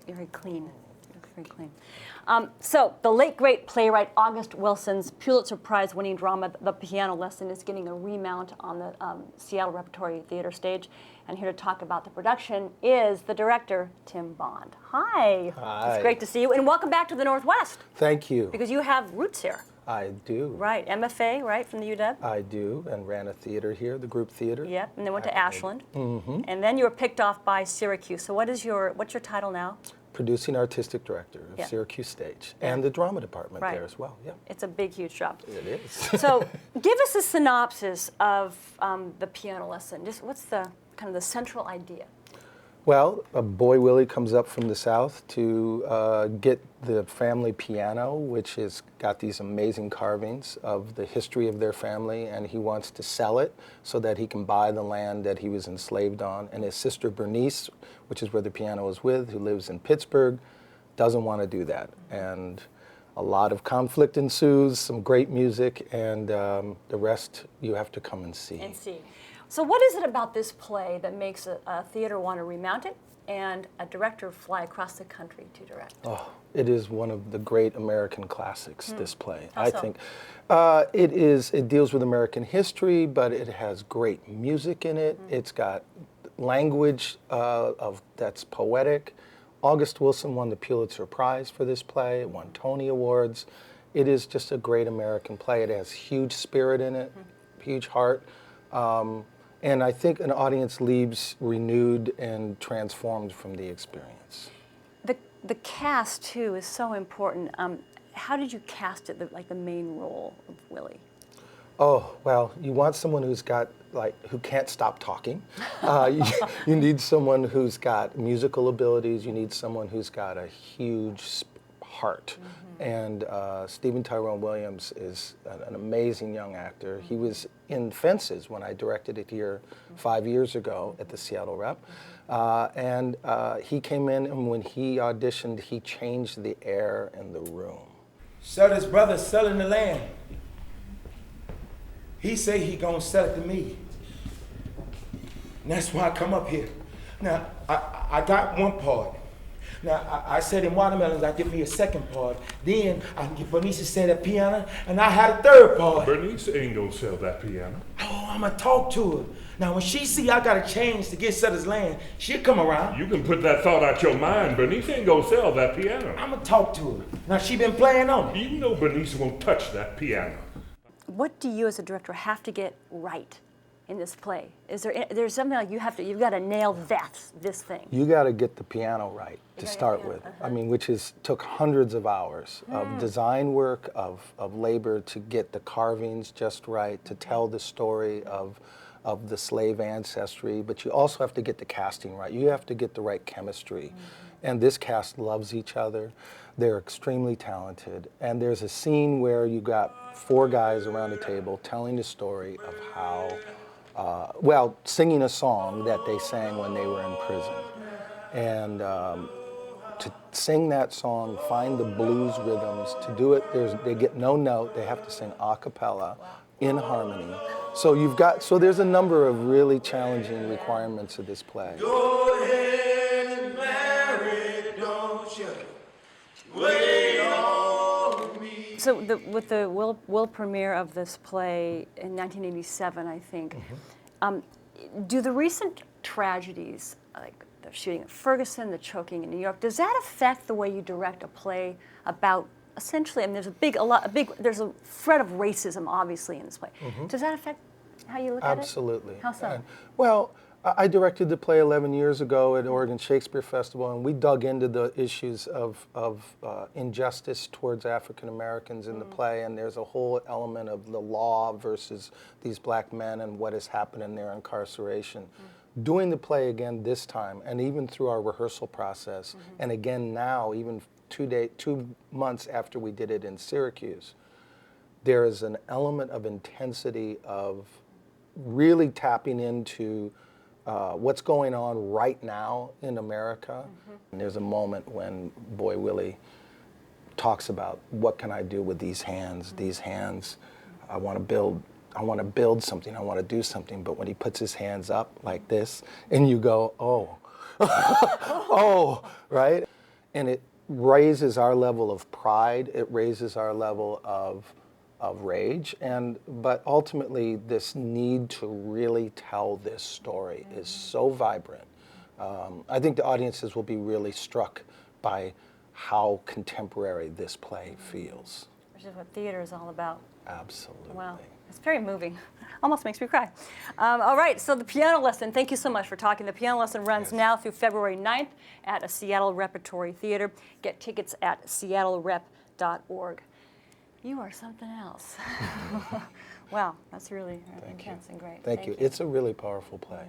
very clean. Very clean. So the late great playwright August Wilson's Pulitzer Prize-winning drama *The Piano Lesson* is getting a remount on the Seattle Repertory Theatre stage. And here to talk about the production is the director, Tim Bond. Hi. Hi. It's great to see you, and welcome back to the Northwest. Thank you. Because you have roots here. I do. Right, MFA, right, from the UW? I do, and ran a theater here, the group theater. Yep, and then went to Ashland. Mm-hmm. And then you were picked off by Syracuse. So what's your title now? Producing artistic director of Syracuse Stage, and the drama department there as well. Yeah, it's a big, huge job. it is. So, give us a synopsis of the piano lesson. Just what's the kind of the central idea? Well, a boy Willie comes up from the south to get the family piano, which has got these amazing carvings of the history of their family, and he wants to sell it so that he can buy the land that he was enslaved on. And his sister Bernice, which is where the piano is with, who lives in Pittsburgh, doesn't want to do that. And a lot of conflict ensues, some great music, and the rest you have to come and see. So what is it about this play that makes a theater want to remount it and a director fly across the country to direct? Oh, it is one of the great American classics, this play. How so? Think it deals with American history, but it has great music in it. It's got language that's poetic. August Wilson won the Pulitzer Prize for this play. It won Tony Awards. It is just a great American play. It has huge spirit in it, huge heart. And I think an audience leaves renewed and transformed from the experience. The cast, too, is so important. How did you cast it, like the main role of Willie? Oh, well, you want someone who's got, who can't stop talking. You need someone who's got musical abilities. You need someone who's got a huge heart. And Stephen Tyrone Williams is an amazing young actor. He was in Fences when I directed it here 5 years ago at the Seattle Rep. And he came in, and when he auditioned, he changed the air in the room. So his brother selling the land. He say he gonna sell it to me. And that's why I come up here. Now, I got one part. Now, I said in Watermelons, I give me a second part. Then I get Bernice to sell that piano, and I had a third part. Bernice ain't gonna sell that piano. Oh, I'ma talk to her. Now, when she see I got a change to get Sutter's land, she'll come around. You can put that thought out your mind. Bernice ain't gonna sell that piano. I'ma talk to her. Now, she been playing on it. You know Bernice won't touch that piano. What do you as a director have to get right in this play? There's something like you've got to nail this thing? You got to get the piano right to start with. I mean, which took hundreds of hours of design work, of labor to get the carvings just right, to tell the story of the slave ancestry, but you also have to get the casting right. You have to get the right chemistry. And this cast loves each other. They're extremely talented. And there's a scene where you got 4 guys around a table telling the story of how singing a song that they sang when they were in prison. And to sing that song, find the blues rhythms, to do it, they get no note, they have to sing a cappella in harmony. So there's a number of really challenging requirements of this play. Go ahead and marry, don't you? Wait on me. So with the world premiere of this play in 1987, I think, do the recent tragedies, like the shooting at Ferguson, the choking in New York, does that affect the way you direct a play about essentially? I mean, there's a thread of racism obviously in this play. Does that affect how you look at it? Absolutely. How so? Well, I directed the play 11 years ago at Oregon Shakespeare Festival, and we dug into the issues of injustice towards African Americans in the play, and there's a whole element of the law versus these black men and what has happened in their incarceration. Doing the play again this time, and even through our rehearsal process, and again now, even 2 months after we did it in Syracuse, there is an element of intensity of really tapping into what's going on right now in America. And there's a moment when Boy Willie talks about, what can I do with these hands? These hands, I want to build something, I want to do something. But when he puts his hands up like this, and you go, oh, oh, right? and it raises our level of pride. It raises our level of rage, but ultimately this need to really tell this story is so vibrant. I think the audiences will be really struck by how contemporary this play feels. Which is what theater is all about. Absolutely. Wow, it's very moving. Almost makes me cry. All right, so the piano lesson, thank you so much for talking. The piano lesson runs now through February 9th at a Seattle Repertory Theatre. Get tickets at seattlerep.org. You are something else. Wow, that's really intense and great. Thank you. It's a really powerful play.